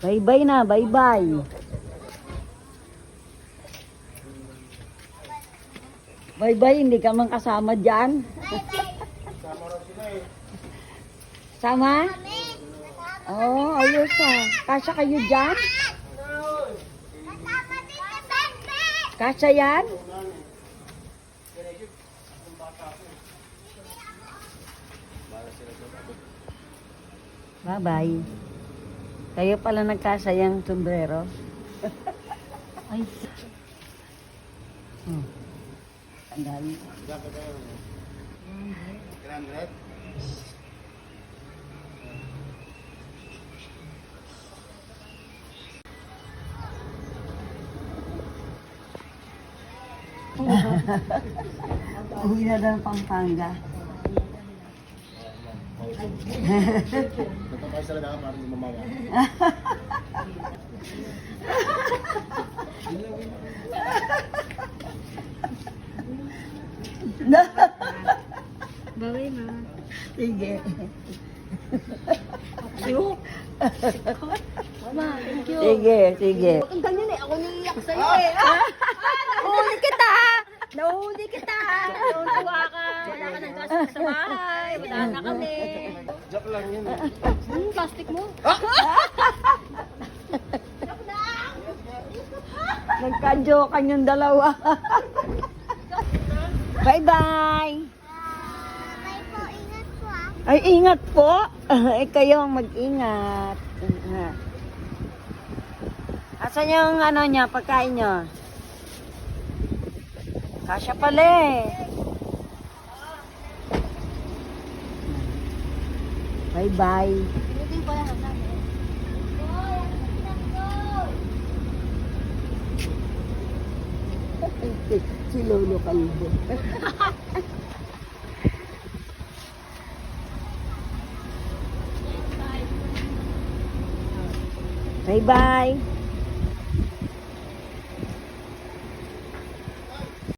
Bye-bye na, bye-bye. Bye-bye, hindi ka man kasama dyan. Sama? Oo, ayos ah. Kasya kayo dyan? Kasya yan? Bye-bye. Kayo pala nagkasayang sombrero. Ay. Ang dami. Uwi na daw Pampanga. Nagpapayos talaga ako para lumamawa. Baway na. Sige. Mama, thank you. Sige, sige. Huwag kang ganyan eh. Ako naiiyak sa'yo eh. Nahuli kita! Nahuli kita! Naunawa ka. Wala ka ng gas sa bahay. Wala na kami. Joke lang yun. Plastic mo. Nagka-jokean yung dalawa. Bye-bye. Ay, ingat po. Eh, kayo ang mag-ingat. Asan yung ano niya, pagkain niyo? Kasya pala eh. Bye-bye. Pinutin ko lang ang Si Lolo Calvo. Bye-bye.